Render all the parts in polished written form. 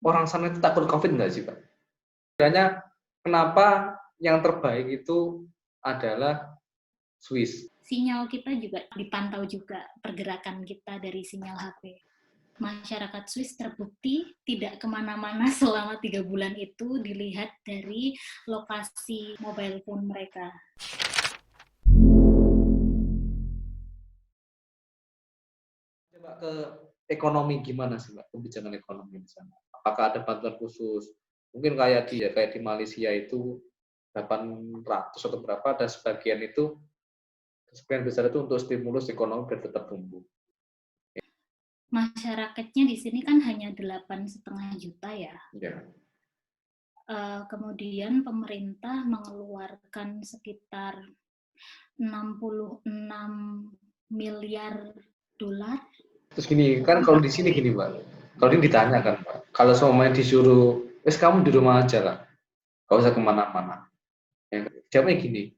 orang sana itu takut COVID nggak sih, Pak? Sebenarnya kenapa yang terbaik itu adalah Swiss? Sinyal kita juga dipantau juga, pergerakan kita dari sinyal HP. Masyarakat Swiss terbukti tidak kemana-mana selama 3 bulan itu dilihat dari lokasi mobile phone mereka. Coba ke ekonomi gimana sih, Mbak, kebijakan ekonomi di sana? Apakah ada bantuan khusus? Mungkin kayak di Malaysia itu 800 atau berapa, dan sebagian besar itu untuk stimulus ekonomi biar tetap tumbuh. Masyarakatnya di sini kan hanya 8,5 juta ya. Ya. Kemudian pemerintah mengeluarkan sekitar 66 miliar dolar. Terus gini, kan kalau di sini gini, Mbak, kalau ini ditanya kan, Mbak, kalau semuanya disuruh, wes kamu di rumah aja lah, gak usah kemana-mana. Ya, jawabnya gini,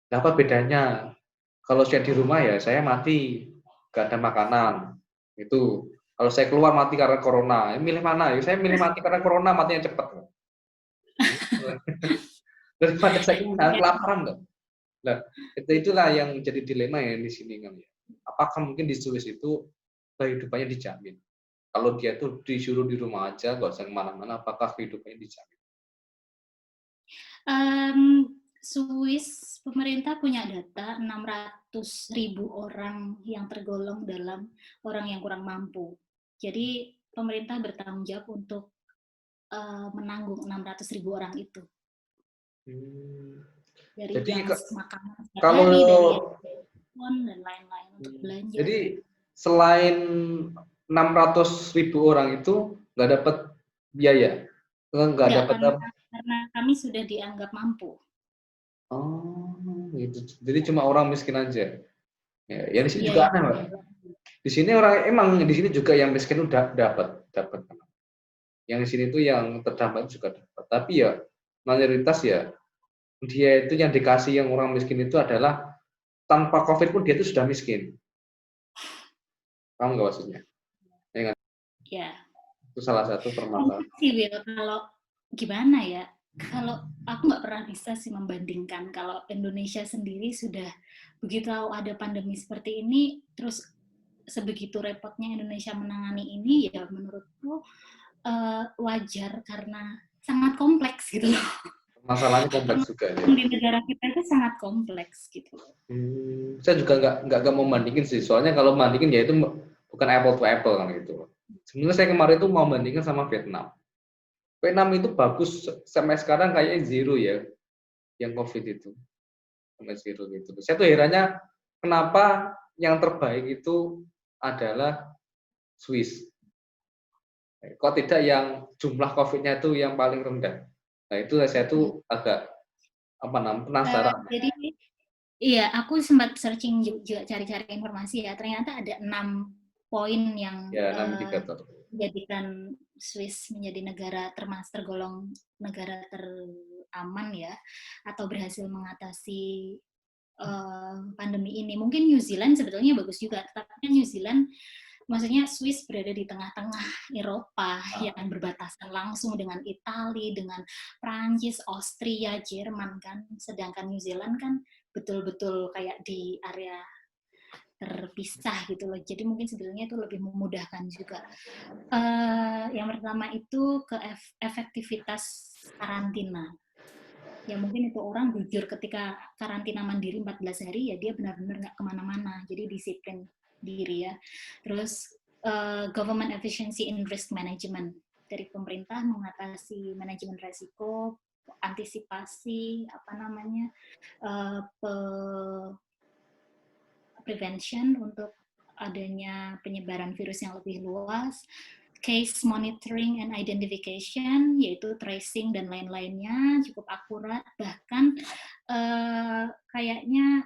apa bedanya? Kalau saya di rumah ya saya mati, gak ada makanan. Itu. Kalau saya keluar mati karena corona, milih mana? Ya, saya milih mati karena corona, matinya cepat. Daripada saya kelaparan loh. Nah, itulah yang jadi dilema ya di sini kan ya. Apakah mungkin di Swiss itu kehidupannya dijamin? Kalau dia tuh disuruh di rumah aja, nggak usah kemana-mana, apakah kehidupannya dijamin? Swiss pemerintah punya data 600.000 orang yang tergolong dalam orang yang kurang mampu. Jadi pemerintah bertanggung jawab untuk menanggung 600.000 orang itu. Dari Jadi yang makanan kalau sehari, dari telepon dan lain-lain untuk belanja. Jadi selain 600.000 orang itu nggak dapat biaya, nggak dapat karena kami sudah dianggap mampu. Oh, gitu. Jadi cuma orang miskin aja. Ya di sini juga aneh, Mbak. Di sini di sini juga yang miskin udah dapat. Yang di sini tuh yang terdampak juga dapat. Tapi ya mayoritas ya dia itu yang dikasih yang orang miskin itu adalah tanpa COVID pun dia itu sudah miskin. Paham nggak maksudnya? Ya. Itu salah satu permasalahan. Kalau gimana ya? Kalau aku nggak pernah bisa sih membandingkan kalau Indonesia sendiri sudah begitu ada pandemi seperti ini, terus sebegitu repotnya Indonesia menangani ini, ya menurutku wajar karena sangat kompleks gitu loh. Masalahnya kompleks juga ya. Di negara kita itu sangat kompleks gitu. Saya juga nggak mau bandingin sih, soalnya kalau bandingin ya itu bukan apple to apple kan gitu. Sebenarnya saya kemarin itu mau bandingin sama Vietnam. Vietnam itu bagus sampai sekarang kayaknya zero ya, yang COVID itu sampai zero gitu. Saya tuh herannya kenapa yang terbaik itu adalah Swiss. Kok tidak yang jumlah COVID-nya itu yang paling rendah. Nah itu saya tuh agak penasaran. Jadi iya, aku sempat searching juga cari-cari informasi ya. Ternyata ada 6 poin yang menjadikan Swiss menjadi negara tergolong negara teraman ya, atau berhasil mengatasi pandemi ini. Mungkin New Zealand sebetulnya bagus juga, tapi New Zealand, maksudnya Swiss berada di tengah-tengah Eropa yang berbatasan langsung dengan Italia, dengan Prancis, Austria, Jerman kan. Sedangkan New Zealand kan betul-betul kayak di area terpisah gitu loh. Jadi mungkin sebetulnya itu lebih memudahkan juga. Yang pertama itu efektivitas karantina. Ya mungkin itu orang jujur ketika karantina mandiri 14 hari ya dia benar-benar nggak kemana-mana. Jadi disiplin diri ya. Terus government efficiency in risk management. Dari pemerintah mengatasi manajemen resiko, antisipasi prevention untuk adanya penyebaran virus yang lebih luas, case monitoring and identification, yaitu tracing dan lain-lainnya cukup akurat, bahkan kayaknya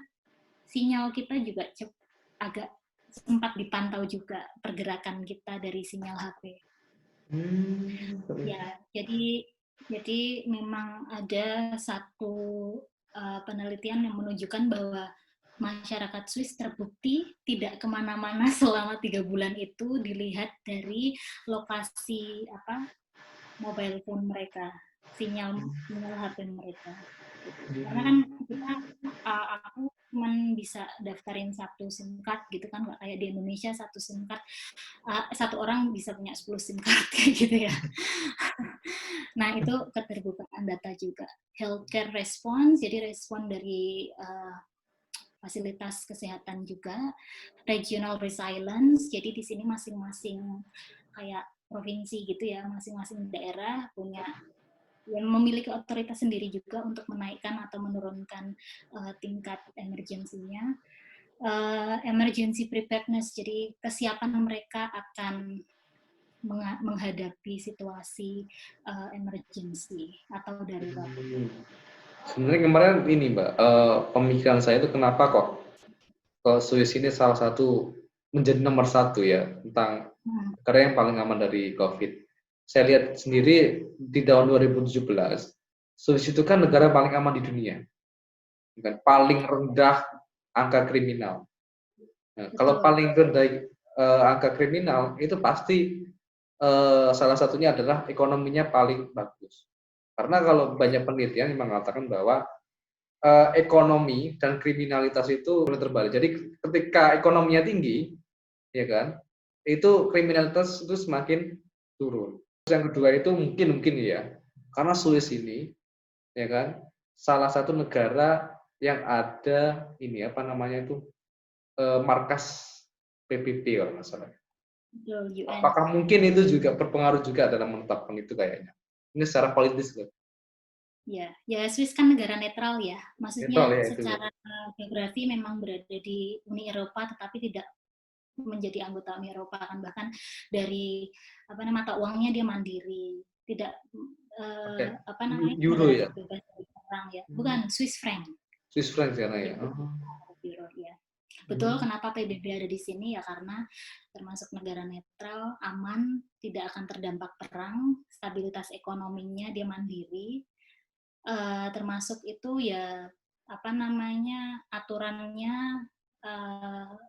sinyal kita juga agak sempat dipantau juga pergerakan kita dari sinyal HP. Ya, jadi memang ada satu penelitian yang menunjukkan bahwa masyarakat Swiss terbukti tidak kemana-mana selama 3 bulan itu dilihat dari lokasi mobile phone mereka, sinyal HP mereka. Gitu. Karena kan kita, aku cuman bisa daftarin satu SIM card gitu kan, nggak kayak di Indonesia satu SIM card, satu orang bisa punya 10 SIM card kayak gitu ya. Nah itu keterbukaan data juga. Healthcare response, jadi respon dari fasilitas kesehatan juga. Regional resilience, jadi di sini masing-masing kayak provinsi gitu ya, masing-masing daerah punya yang memiliki otoritas sendiri juga untuk menaikkan atau menurunkan tingkat emergensinya. Emergency preparedness, jadi kesiapan mereka akan menghadapi situasi emergency atau darurat. Sebenarnya kemarin ini Mbak, pemikiran saya itu kenapa kok Swiss ini salah satu menjadi nomor satu ya tentang negara yang paling aman dari COVID. Saya lihat sendiri di tahun 2017, Swiss itu kan negara paling aman di dunia, kan paling rendah angka kriminal. Nah, kalau paling rendah angka kriminal itu pasti salah satunya adalah ekonominya paling bagus. Karena kalau banyak penelitian yang mengatakan bahwa ekonomi dan kriminalitas itu terbalik. Jadi ketika ekonominya tinggi, ya kan, itu kriminalitas itu semakin turun. Terus yang kedua itu mungkin ya, karena Swiss ini, ya kan, salah satu negara yang ada ini apa namanya itu markas PBB kalau nggak salah. Apakah mungkin itu juga berpengaruh juga dalam menetapkan itu kayaknya? Ini secara politis loh. Ya, Swiss kan negara netral ya. Maksudnya Netral ya, secara geografi memang berada di Uni Eropa, tetapi tidak menjadi anggota Uni Eropa kan, bahkan dari mata uangnya dia mandiri, tidak apa namanya euro ya, bebas dari perang ya. Bukan Swiss franc. Swiss franc karena ya. Ya. Betul, kenapa PBB ada di sini ya karena termasuk negara netral, aman, tidak akan terdampak perang, stabilitas ekonominya dia mandiri, termasuk itu ya aturannya,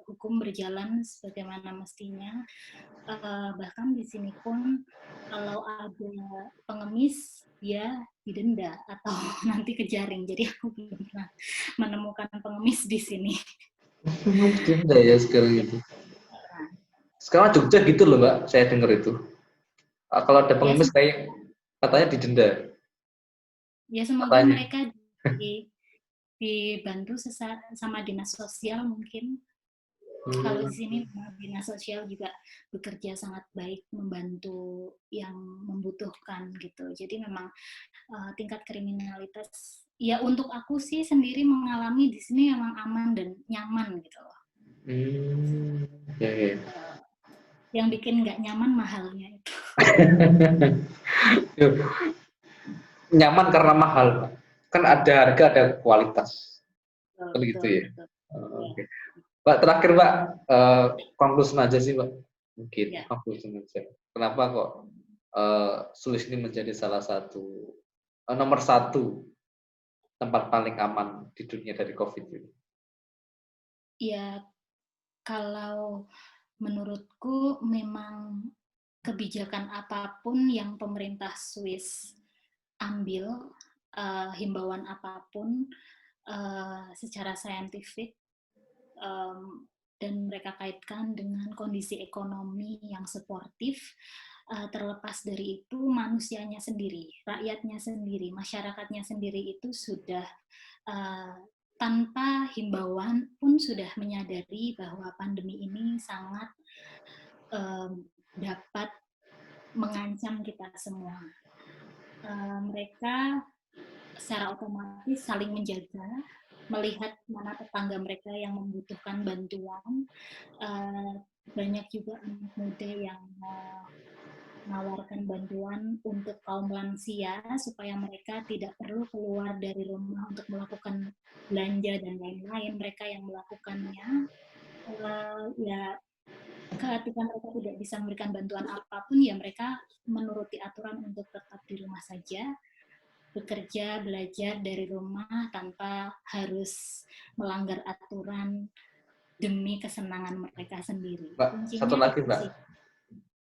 hukum berjalan sebagaimana mestinya, bahkan di sini pun kalau ada pengemis dia didenda atau nanti kejaring. Jadi aku belum pernah menemukan pengemis di sini. Denda ya sekarang itu. Sekarang Jogja gitu loh Mbak, saya dengar itu. Kalau ada pengemis kayak katanya didenda. Ya semoga katanya mereka dibantu sama dinas sosial mungkin. Kalau di sini dinas sosial juga bekerja sangat baik membantu yang membutuhkan gitu. Jadi memang tingkat kriminalitas ya untuk aku sih sendiri mengalami di sini memang aman dan nyaman gitu loh. Ya. Yang bikin nggak nyaman mahalnya itu. Nyaman karena mahal, Pak. Kan ada harga ada kualitas. Kan gitu ya. Oke. Pak terakhir Pak, konklusi aja sih Pak. Mungkin konklusi aja. Kenapa kok Swiss ini menjadi salah satu nomor satu tempat paling aman di dunia dari COVID ini? Ya, kalau menurutku memang kebijakan apapun yang pemerintah Swiss ambil, himbauan apapun secara saintifik dan mereka kaitkan dengan kondisi ekonomi yang suportif, terlepas dari itu manusianya sendiri, rakyatnya sendiri, masyarakatnya sendiri itu sudah tanpa himbauan pun sudah menyadari bahwa pandemi ini sangat dapat mengancam kita semua. Mereka secara otomatis saling menjaga, melihat mana tetangga mereka yang membutuhkan bantuan. Banyak juga anak muda yang menawarkan bantuan untuk kaum lansia supaya mereka tidak perlu keluar dari rumah untuk melakukan belanja dan lain-lain. Mereka yang melakukannya ya ketika mereka tidak bisa memberikan bantuan apapun ya mereka menuruti aturan untuk tetap di rumah saja, bekerja, belajar dari rumah tanpa harus melanggar aturan demi kesenangan mereka sendiri. Mbak, satu lagi Mbak,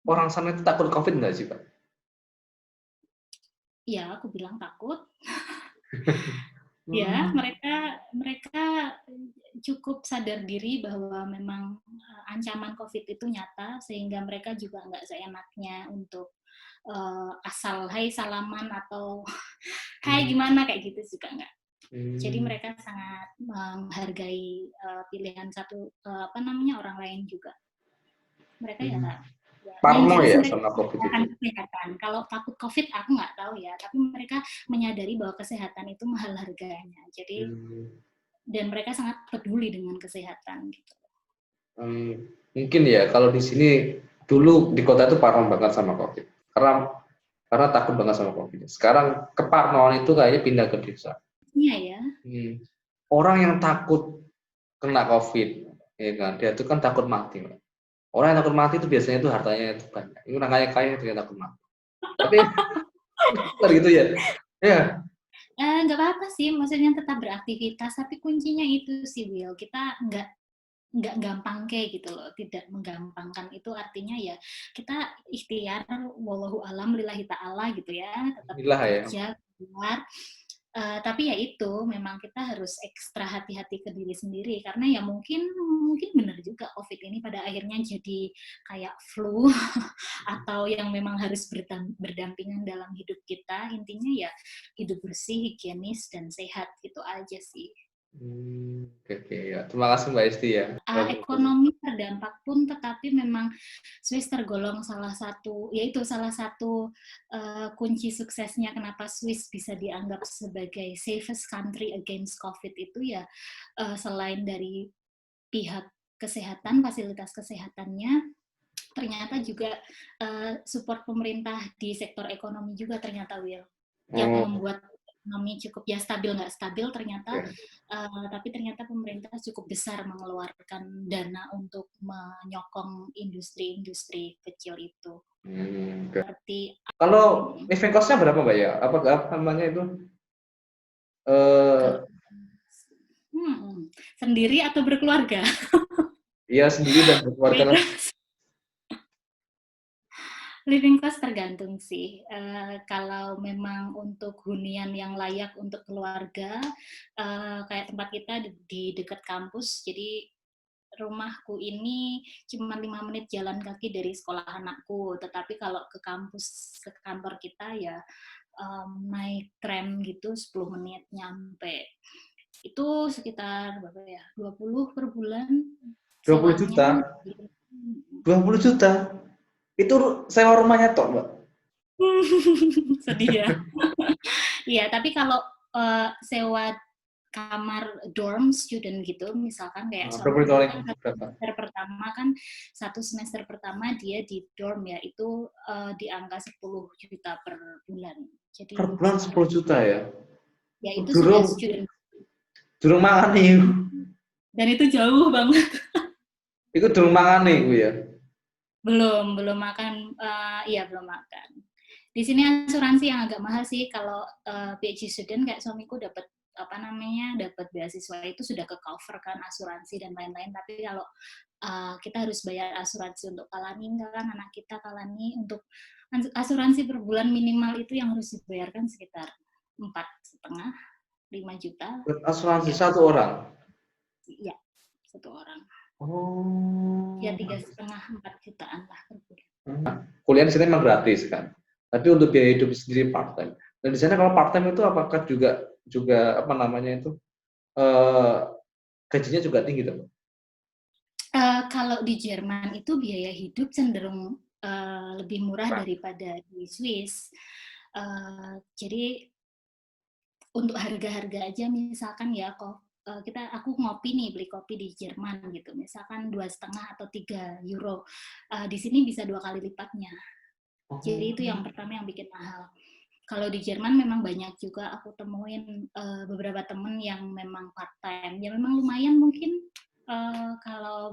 orang sana itu takut COVID nggak sih Pak? ya aku bilang takut. Ya, Hmm. mereka mereka cukup sadar diri bahwa memang ancaman COVID itu nyata, sehingga mereka juga nggak seenaknya untuk asal hai salaman atau hai Hmm. gimana kayak gitu juga nggak. Jadi Hmm. mereka sangat menghargai pilihan satu apa namanya orang lain juga. Mereka ya, Hmm. ya yang Parno jelas ya mereka sama COVID akan itu. kesehatan. Kalau takut COVID aku nggak tahu ya, tapi mereka menyadari bahwa kesehatan itu mahal harganya. Jadi Hmm. dan mereka sangat peduli dengan kesehatan gitu. Hmm. Mungkin ya kalau di sini dulu di kota itu parno banget sama COVID. Karena takut banget sama COVID. Sekarang keparnoan itu kayaknya pindah ke desa. Iya ya. Hmm. Orang yang takut kena COVID, ya kan, dia itu kan takut mati. Orang yang takut mati itu biasanya itu hartanya itu banyak. Itu orang kaya itu yang takut mati. Tapi benar gitu ya. Ya. Nggak apa-apa sih, maksudnya tetap beraktivitas, tapi kuncinya itu sih Will, kita nggak gampang kayak gitu loh, tidak menggampangkan itu artinya ya kita ikhtiar wallahu alam lillahi ta'ala gitu ya, tetap Inilah ya. bekerja keluar. Tapi ya itu memang kita harus ekstra hati-hati ke diri sendiri karena ya mungkin mungkin benar juga COVID ini pada akhirnya jadi kayak flu atau yang memang harus berdampingan dalam hidup kita. Intinya ya hidup bersih, higienis dan sehat gitu aja sih. Oke, oke, ya. Terima kasih Mbak Esti ya. Ekonomi terdampak pun, tetapi memang Swiss tergolong salah satu, yaitu salah satu kunci suksesnya kenapa Swiss bisa dianggap sebagai safest country against COVID itu ya selain dari pihak kesehatan, fasilitas kesehatannya, ternyata juga support pemerintah di sektor ekonomi juga ternyata Will, yang Oh, membuat ekonomi cukup ya stabil nggak stabil ternyata, oke. tapi ternyata pemerintah cukup besar mengeluarkan dana untuk menyokong industri-industri kecil itu. Oke. Seperti Kalau living cost-nya berapa Mbak ya? Apa namanya itu? kalau Eh, sendiri atau berkeluarga. ya sendiri dan berkeluarga lah. Beda. Living cost tergantung sih. Kalau memang untuk hunian yang layak untuk keluarga, kayak tempat kita di dekat kampus, jadi rumahku ini cuma 5 menit jalan kaki dari sekolah anakku. Tetapi kalau ke kampus, ke kantor kita ya naik tram gitu 10 menit nyampe. Itu sekitar berapa ya? 20 per bulan 20 sewanya. juta. 20 juta. Itu sewa rumahnya tok, Mbak. Sedih ya. Iya, tapi kalau sewa kamar dorm student gitu, misalkan kayak Berapa suamiku tahun kan berapa? satu semester pertama dia di dorm ya, itu di angka 10 juta per bulan. Per Jadi bulan besar 10 lah. juta ya. Ya itu sudah Durung student. durung mangan nih. Dan itu jauh banget. Iku durung mangan nih ya. Belum makan, iya belum makan. Di sini asuransi yang agak mahal sih kalau PhD student kayak suamiku dapat apa namanya dapat beasiswa itu sudah ke cover kan asuransi dan lain-lain, tapi kalau kita harus bayar asuransi untuk Kalani kan anak kita Kalani, untuk asuransi per bulan minimal itu yang harus dibayarkan sekitar 4,5 5 juta Buat asuransi ya. satu orang. Iya, satu orang ya Oh. 3,5 4 jutaan lah per bulan. Kuliah di sini memang gratis kan. Tapi untuk biaya hidup sendiri part time. Dan di sana kalau part time itu apakah juga juga apa namanya itu eh, gajinya juga tinggi tuh? Kalau di Jerman itu biaya hidup cenderung lebih murah daripada di Swiss. Jadi untuk harga-harga aja misalkan ya kok aku ngopi nih, beli kopi di Jerman gitu, misalkan 2,5 atau 3 euro, di sini bisa 2 kali lipatnya. Jadi Oh. itu yang pertama yang bikin mahal. Kalau di Jerman memang banyak juga aku temuin beberapa temen yang memang part time. Ya memang lumayan mungkin kalau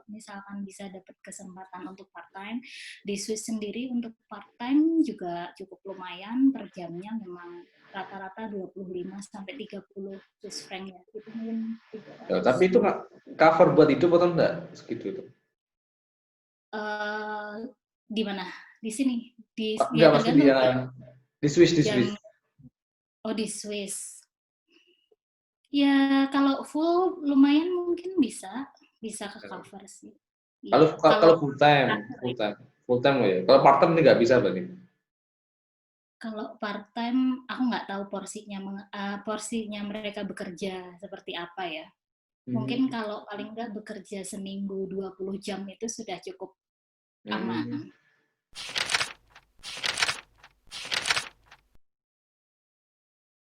misalkan bisa dapat kesempatan untuk part time. Di Swiss sendiri untuk part time juga cukup lumayan, per jamnya memang rata-rata 25 sampai 30 Swiss franc ya. Itu mungkin Ya, tapi itu 300. nggak cover buat hidup atau enggak segitu itu? Eh di mana? Di sini. Enggak Ya pasti tergantung dia sih. Di Swiss, di jam Swiss. di Swiss. Ya kalau full lumayan mungkin bisa ke cover sih. Kalau Iya, kalau kalau full time loh ya. Kalau part time ini nggak bisa berarti. kalau part time aku nggak tahu porsinya mereka bekerja seperti apa ya. Mungkin kalau paling nggak bekerja seminggu 20 jam itu sudah cukup Hmm. aman.